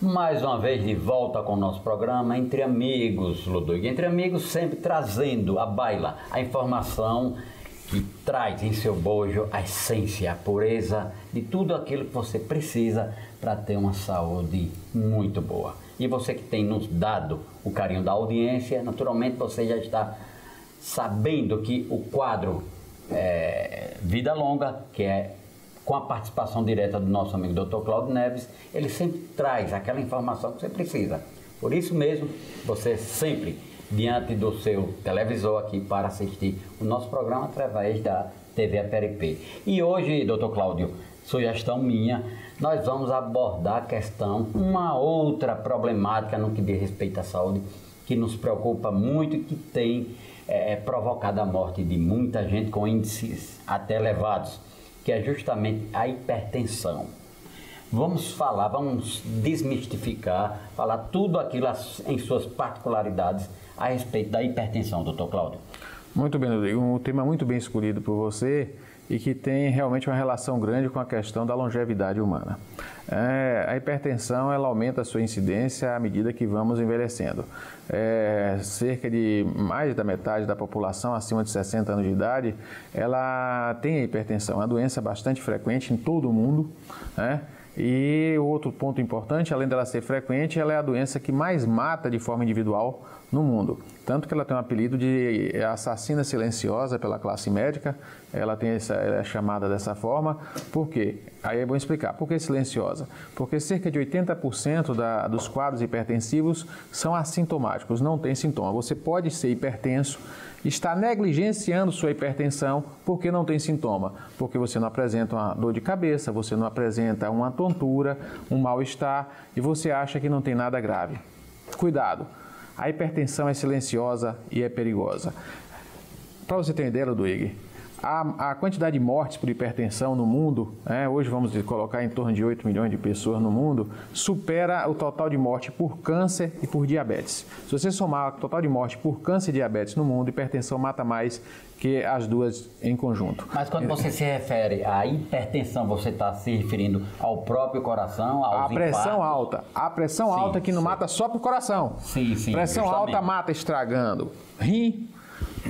Mais uma vez de volta com o nosso programa Entre Amigos, Ludwig. Entre Amigos sempre trazendo à baila a informação que traz em seu bojo a essência, a pureza de tudo aquilo que você precisa para ter uma saúde muito boa. E você que tem nos dado o carinho da audiência, naturalmente você já está sabendo que o quadro Vida Longa, que é com a participação direta do nosso amigo Dr. Cláudio Neves, ele sempre traz aquela informação que você precisa. Por isso mesmo, você sempre diante do seu televisor aqui para assistir o nosso programa através da TV APRP. E hoje, Dr. Cláudio, sugestão minha, nós vamos abordar a questão, uma outra problemática no que diz respeito à saúde, que nos preocupa muito e que tem provocado a morte de muita gente com índices até elevados, que é justamente a hipertensão. Vamos falar, vamos desmistificar, falar tudo aquilo em suas particularidades a respeito da hipertensão, doutor Cláudio. Muito bem, Rodrigo. Um tema muito bem escolhido por você e que tem realmente uma relação grande com a questão da longevidade humana. A hipertensão, ela aumenta a sua incidência à medida que vamos envelhecendo. Cerca de mais da metade da população acima de 60 anos de idade, ela tem a hipertensão, é uma doença bastante frequente em todo o mundo, né? E outro ponto importante, além dela ser frequente, ela é a doença que mais mata de forma individual no mundo. Tanto que ela tem um apelido de assassina silenciosa pela classe médica, ela é chamada dessa forma. Por quê? Aí é bom explicar. Por que silenciosa? Porque cerca de 80% dos quadros hipertensivos são assintomáticos, não tem sintoma. Você pode ser hipertenso, está negligenciando sua hipertensão porque não tem sintoma, porque você não apresenta uma dor de cabeça, você não apresenta uma tontura, um mal-estar e você acha que não tem nada grave. Cuidado, a hipertensão é silenciosa e é perigosa. Para você ter uma ideia, Ludwig, a quantidade de mortes por hipertensão no mundo, hoje vamos colocar em torno de 8 milhões de pessoas no mundo, supera o total de morte por câncer e por diabetes. Se você somar o total de morte por câncer e diabetes no mundo, hipertensão mata mais que as duas em conjunto. Mas quando você se refere à hipertensão, você está se referindo ao próprio coração, aos pressão alta. A pressão alta que não mata só por coração. Sim, pressão justamente. Alta mata estragando rim,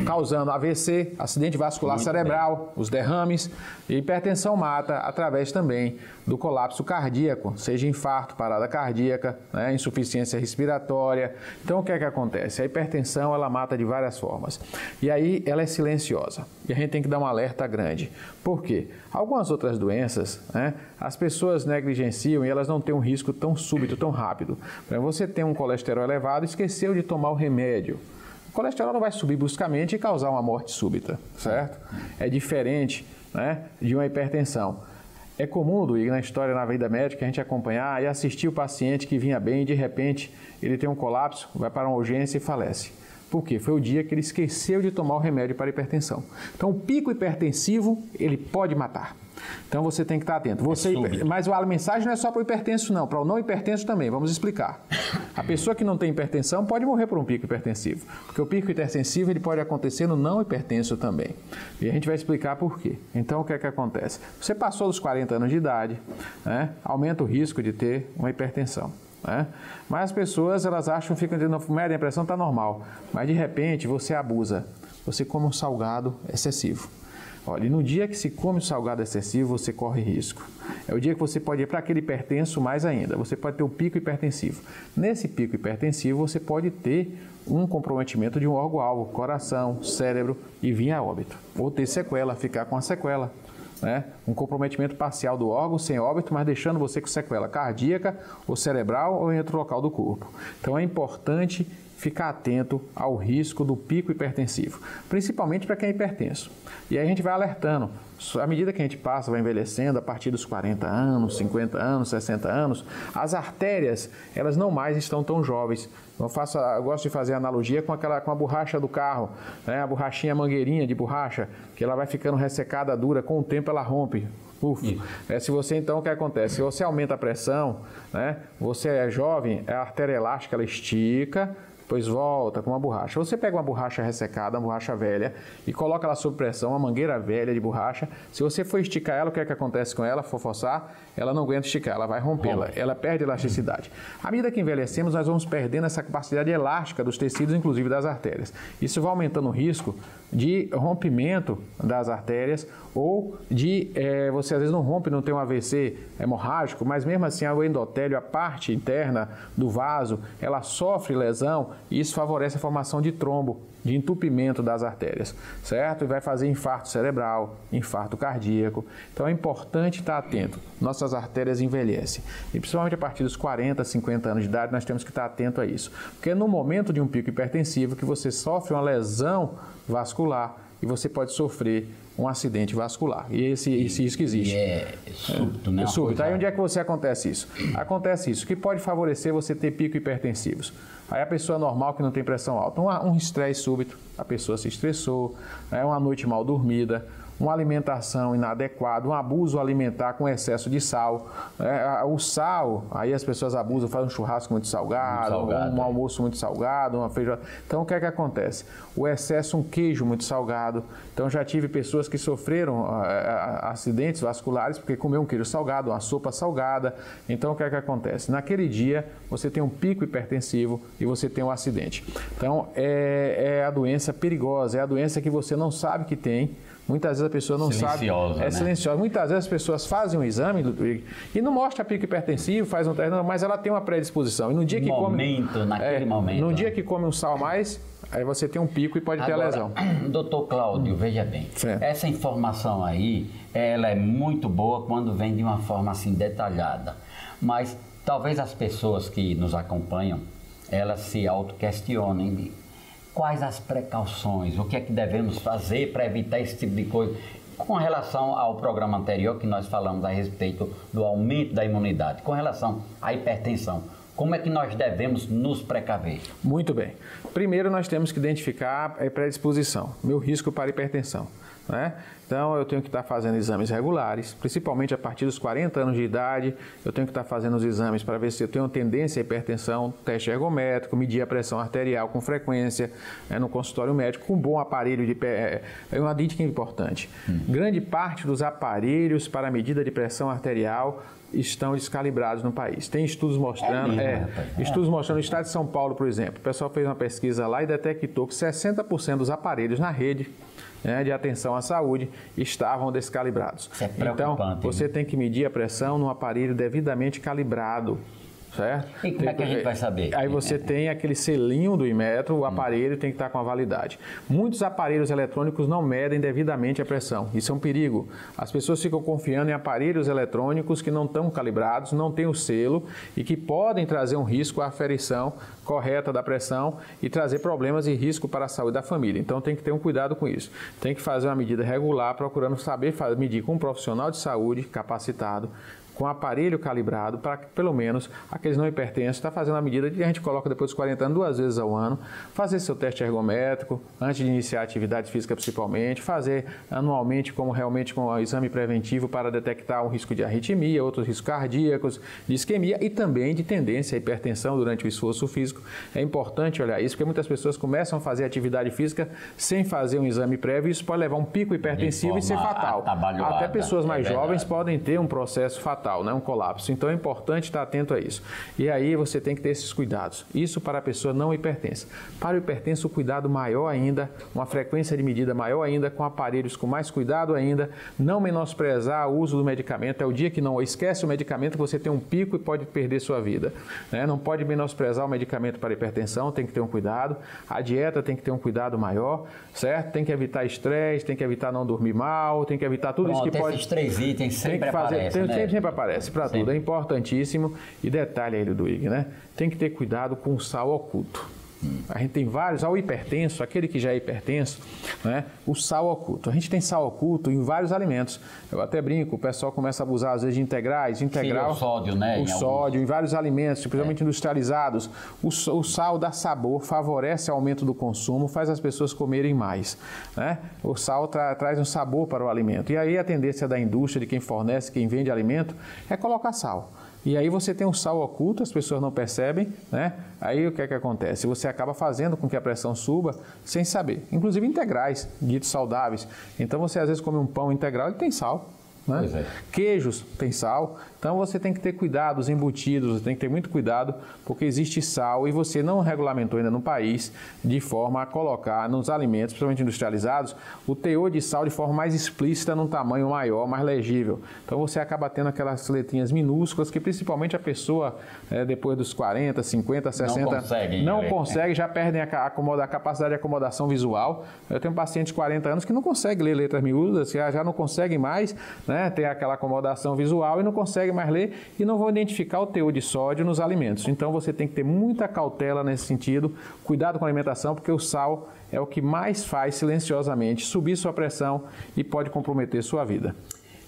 causando AVC, acidente vascular cerebral, os derrames. E hipertensão mata através também do colapso cardíaco, seja infarto, parada cardíaca, insuficiência respiratória. Então o que é que acontece? A hipertensão ela mata de várias formas. E aí ela é silenciosa. E a gente tem que dar um alerta grande. Por quê? Algumas outras doenças, as pessoas negligenciam e elas não têm um risco tão súbito, tão rápido. Você tem um colesterol elevado e esqueceu de tomar o remédio. O colesterol não vai subir bruscamente e causar uma morte súbita, certo? É diferente, de uma hipertensão. É comum, Luiz, na história, na vida médica, a gente acompanhar e assistir o paciente que vinha bem e de repente ele tem um colapso, vai para uma urgência e falece. Por quê? Foi o dia que ele esqueceu de tomar o remédio para a hipertensão. Então, o pico hipertensivo, ele pode matar. Então, você tem que estar atento. Mas a mensagem não é só para o hipertenso, não. Para o não hipertenso também. Vamos explicar. A pessoa que não tem hipertensão pode morrer por um pico hipertensivo. Porque o pico hipertensivo ele pode acontecer no não hipertenso também. E a gente vai explicar por quê. Então, o que é que acontece? Você passou dos 40 anos de idade, aumenta o risco de ter uma hipertensão. Mas as pessoas elas acham, ficam dizendo, média, a pressão está normal. Mas de repente você abusa. Você come um salgado excessivo. Olha, e no dia que se come o salgado excessivo, você corre risco. É o dia que você pode ir para aquele hipertenso mais ainda. Você pode ter um pico hipertensivo. Nesse pico hipertensivo, você pode ter um comprometimento de um órgão-alvo, coração, cérebro e vir a óbito. Ou ter sequela, ficar com a sequela. Um comprometimento parcial do órgão, sem óbito, mas deixando você com sequela cardíaca, ou cerebral, ou em outro local do corpo. Então é importante ficar atento ao risco do pico hipertensivo, principalmente para quem é hipertenso. E aí a gente vai alertando. À medida que a gente passa, vai envelhecendo, a partir dos 40 anos, 50 anos, 60 anos, as artérias, elas não mais estão tão jovens. Eu gosto de fazer analogia com a borracha do carro, a borrachinha mangueirinha de borracha, que ela vai ficando ressecada, dura, com o tempo ela rompe. Se você então, o que acontece? Se você aumenta a pressão, você é jovem, a artéria elástica ela estica, depois volta com uma borracha. Você pega uma borracha ressecada, uma borracha velha, e coloca ela sob pressão, uma mangueira velha de borracha. Se você for esticar ela, o que é que acontece com ela? For forçar, ela não aguenta esticar, ela vai rompê-la, ela perde elasticidade. À medida que envelhecemos, nós vamos perdendo essa capacidade elástica dos tecidos, inclusive das artérias. Isso vai aumentando o risco de rompimento das artérias ou de você às vezes não rompe, não tem um AVC hemorrágico, mas mesmo assim o endotélio, a parte interna do vaso, ela sofre lesão e isso favorece a formação de trombo, de entupimento das artérias, certo? E vai fazer infarto cerebral, infarto cardíaco. Então é importante estar atento. Nossas artérias envelhecem. E principalmente a partir dos 40, 50 anos de idade, nós temos que estar atento a isso. Porque é no momento de um pico hipertensivo que você sofre uma lesão vascular e você pode sofrer um acidente vascular. E esse risco existe. E é súbito, né? É súbito. Aí onde é que você acontece isso? Acontece isso, que pode favorecer você ter picos hipertensivos. Aí a pessoa normal que não tem pressão alta, um estresse súbito, a pessoa se estressou, uma noite mal dormida, uma alimentação inadequada, um abuso alimentar com excesso de sal. O sal, aí as pessoas abusam, fazem um churrasco muito salgado, um almoço muito salgado, uma feijoada. Então o que é que acontece? O excesso, um queijo muito salgado. Então já tive pessoas que sofreram acidentes vasculares porque comeu um queijo salgado, uma sopa salgada. Então o que é que acontece? Naquele dia você tem um pico hipertensivo e você tem um acidente. Então é a doença perigosa, é a doença que você não sabe que tem. Muitas vezes a pessoa não sabe. É silenciosa. Muitas vezes as pessoas fazem um exame e não mostra pico hipertensivo, faz um teste, mas ela tem uma predisposição. E no dia que naquele momento. No dia que come um sal a mais, aí você tem um pico e pode ter a lesão. Doutor Cláudio, veja bem, essa informação aí, ela é muito boa quando vem de uma forma assim detalhada. Mas talvez as pessoas que nos acompanham, elas se autoquestionem. Quais as precauções? O que é que devemos fazer para evitar esse tipo de coisa? Com relação ao programa anterior, que nós falamos a respeito do aumento da imunidade, com relação à hipertensão, como é que nós devemos nos precaver? Muito bem. Primeiro, nós temos que identificar a predisposição, meu risco para hipertensão. Né? Então, eu tenho que estar fazendo exames regulares, principalmente a partir dos 40 anos de idade, eu tenho que estar fazendo os exames para ver se eu tenho tendência à hipertensão, teste ergométrico, medir a pressão arterial com frequência, no consultório médico, com um bom aparelho de pé. É uma dica importante. Grande parte dos aparelhos para medida de pressão arterial estão descalibrados no país. Tem estudos mostrando, estudos mostrando no estado de São Paulo, por exemplo, o pessoal fez uma pesquisa lá e detectou que 60% dos aparelhos na rede de atenção à saúde estavam descalibrados. Isso é preocupante, então, você tem que medir a pressão num aparelho devidamente calibrado. Certo? E como é que a gente vai saber? Aí você tem aquele selinho do Inmetro, o aparelho tem que estar com a validade. Muitos aparelhos eletrônicos não medem devidamente a pressão. Isso é um perigo. As pessoas ficam confiando em aparelhos eletrônicos que não estão calibrados, não têm o selo e que podem trazer um risco à aferição correta da pressão e trazer problemas e risco para a saúde da família. Então tem que ter um cuidado com isso. Tem que fazer uma medida regular, procurando saber medir com um profissional de saúde capacitado, com aparelho calibrado, para que pelo menos aqueles não hipertensos está fazendo a medida que a gente coloca depois dos 40 anos 2 vezes ao ano, fazer seu teste ergométrico antes de iniciar a atividade física principalmente, fazer anualmente como realmente com o exame preventivo para detectar um risco de arritmia, outros riscos cardíacos, de isquemia e também de tendência à hipertensão durante o esforço físico. É importante olhar isso, porque muitas pessoas começam a fazer atividade física sem fazer um exame prévio e isso pode levar a um pico hipertensivo e ser fatal. Até pessoas mais jovens podem ter um processo fatal. Um colapso. Então é importante estar atento a isso. E aí você tem que ter esses cuidados. Isso para a pessoa não hipertensa. Para o hipertenso, o cuidado maior ainda, uma frequência de medida maior ainda, com aparelhos com mais cuidado ainda, não menosprezar o uso do medicamento. É o dia que não esquece o medicamento que você tem um pico e pode perder sua vida. Não pode menosprezar o medicamento para hipertensão, tem que ter um cuidado. A dieta tem que ter um cuidado maior, certo? Tem que evitar estresse, tem que evitar não dormir mal, tem que evitar tudo isso que pode... Esses 3 itens sempre aparecem, né? Sempre aparece para tudo, é importantíssimo. E detalhe aí, Ludwig, né? Tem que ter cuidado com o sal oculto. A gente tem vários, ao hipertenso, aquele que já é hipertenso, né? O sal oculto. A gente tem sal oculto em vários alimentos. Eu até brinco, o pessoal começa a abusar às vezes de integrais, integral. Sim, o sódio, né? O sódio em vários alimentos, principalmente industrializados. O sal dá sabor, favorece o aumento do consumo, faz as pessoas comerem mais, né? O sal traz um sabor para o alimento. E aí a tendência da indústria, de quem fornece, quem vende alimento, é colocar sal. E aí você tem um sal oculto, as pessoas não percebem, né? Aí o que é que acontece? Você acaba fazendo com que a pressão suba sem saber. Inclusive integrais, ditos saudáveis. Então você às vezes come um pão integral e tem sal. Né? Pois é. Queijos tem sal, então você tem que ter cuidado, os embutidos, você tem que ter muito cuidado, porque existe sal e você não regulamentou ainda no país de forma a colocar nos alimentos, principalmente industrializados, o teor de sal de forma mais explícita, num tamanho maior, mais legível. Então você acaba tendo aquelas letrinhas minúsculas que principalmente a pessoa, depois dos 40, 50, 60, não consegue, já perdem a capacidade de acomodação visual. Eu tenho um paciente de 40 anos que não consegue ler letras miúdas, que já não consegue mais, né? Tem aquela acomodação visual e não consegue mais ler e não vão identificar o teor de sódio nos alimentos. Então você tem que ter muita cautela nesse sentido, cuidado com a alimentação, porque o sal é o que mais faz silenciosamente subir sua pressão e pode comprometer sua vida.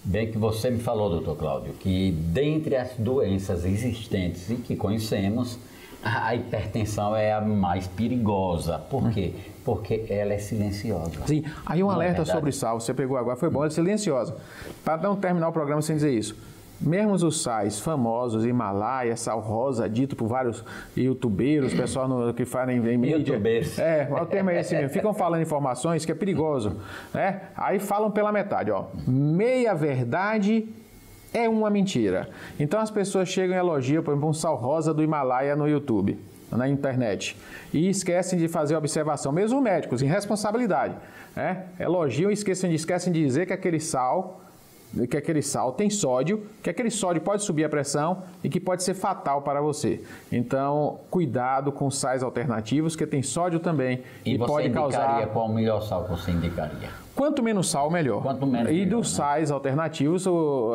Bem que você me falou, doutor Cláudio, que dentre as doenças existentes e que conhecemos, a hipertensão é a mais perigosa. Por quê? Porque ela é silenciosa. Sim, aí um alerta sobre sal, você pegou agora, foi bom, ela é silenciosa. Para não terminar o programa sem dizer isso, mesmo os sais famosos, Himalaia, sal rosa, dito por vários youtubeiros, pessoal que fazem em mídia. O termo é esse mesmo. Ficam falando informações que é perigoso, né? Aí falam pela metade, ó. Meia verdade é uma mentira. Então as pessoas chegam e elogiam, por exemplo, um sal rosa do Himalaia no YouTube, na internet, e esquecem de fazer observação, mesmo médicos, irresponsabilidade, né? Elogiam e esquecem de dizer que aquele sal tem sódio, que aquele sódio pode subir a pressão e que pode ser fatal para você. Então, cuidado com sais alternativos, que tem sódio também e pode causar... Qual o melhor sal que você indicaria? Quanto menos sal, melhor. Quanto menos, e melhor, dos sais alternativos,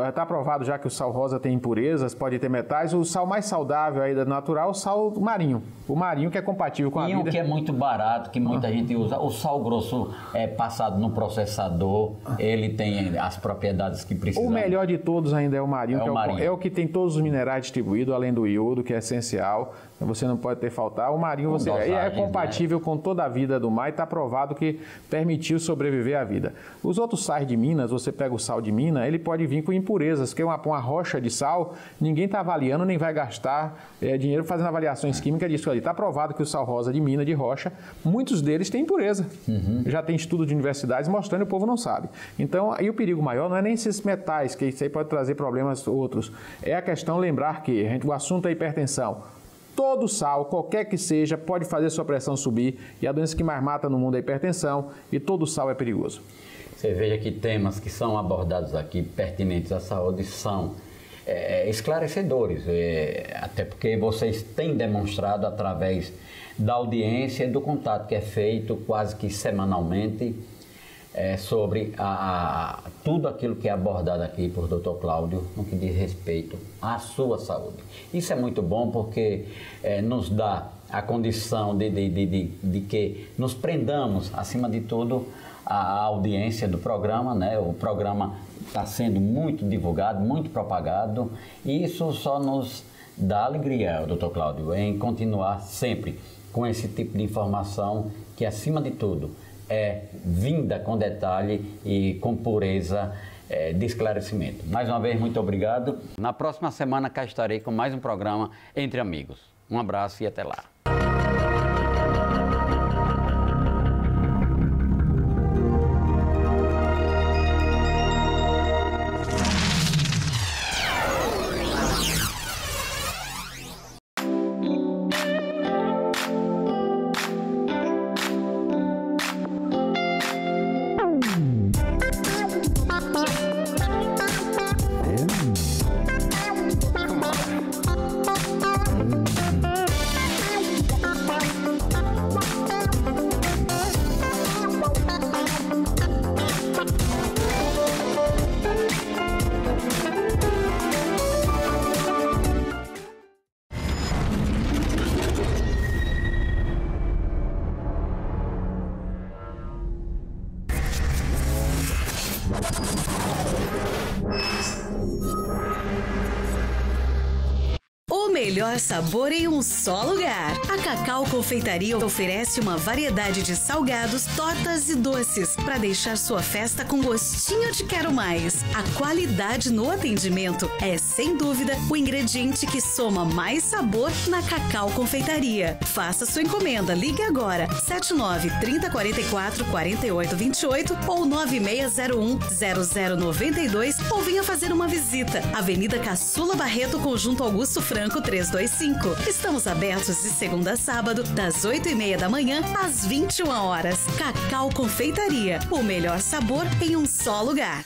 está provado já que o sal rosa tem impurezas, pode ter metais. O sal mais saudável aí da natural é o sal marinho. O marinho que é compatível com a vida. E o que é muito barato, que muita gente usa, o sal grosso é passado no processador, ele tem as propriedades que precisa. O melhor de todos ainda é o marinho, é o que tem todos os minerais distribuídos, além do iodo, que é essencial. Você não pode ter faltar. O marinho é compatível com toda a vida do mar e está provado que permitiu sobreviver à vida. Os outros sais de Minas, você pega o sal de Minas, ele pode vir com impurezas, que é uma rocha de sal, ninguém está avaliando nem vai gastar dinheiro fazendo avaliações químicas disso ali. Está provado que o sal rosa de Minas, de rocha, muitos deles têm impureza. Já tem estudo de universidades mostrando e o povo não sabe. Então, aí o perigo maior não é nem esses metais, que isso aí pode trazer problemas outros. É a questão lembrar que o assunto é hipertensão. Todo sal, qualquer que seja, pode fazer sua pressão subir e a doença que mais mata no mundo é a hipertensão e todo sal é perigoso. Você veja que temas que são abordados aqui, pertinentes à saúde, são esclarecedores, até porque vocês têm demonstrado através da audiência e do contato que é feito quase que semanalmente sobre tudo aquilo que é abordado aqui por Dr. Cláudio no que diz respeito à sua saúde. Isso é muito bom porque nos dá a condição de que nos prendamos, acima de tudo, à audiência do programa, né? O programa está sendo muito divulgado, muito propagado, e isso só nos dá alegria, Dr. Cláudio, em continuar sempre com esse tipo de informação que, acima de tudo, é vinda com detalhe e com pureza de esclarecimento. Mais uma vez, muito obrigado. Na próxima semana cá estarei com mais um programa Entre Amigos. Um abraço e até lá. melhor sabor em um só lugar. A Cacau Confeitaria oferece uma variedade de salgados, tortas e doces para deixar sua festa com gostinho de quero mais. A qualidade no atendimento é, sem dúvida, o ingrediente que soma mais sabor na Cacau Confeitaria. Faça sua encomenda. Ligue agora 79 30 44 48 28 ou 9601 0092 ou venha fazer uma visita. Avenida Caçula Barreto, Conjunto Augusto Franco 325. Estamos abertos de segunda a sábado, das 8h30 da manhã às 21 horas. Cacau Confeitaria, o melhor sabor em um só lugar.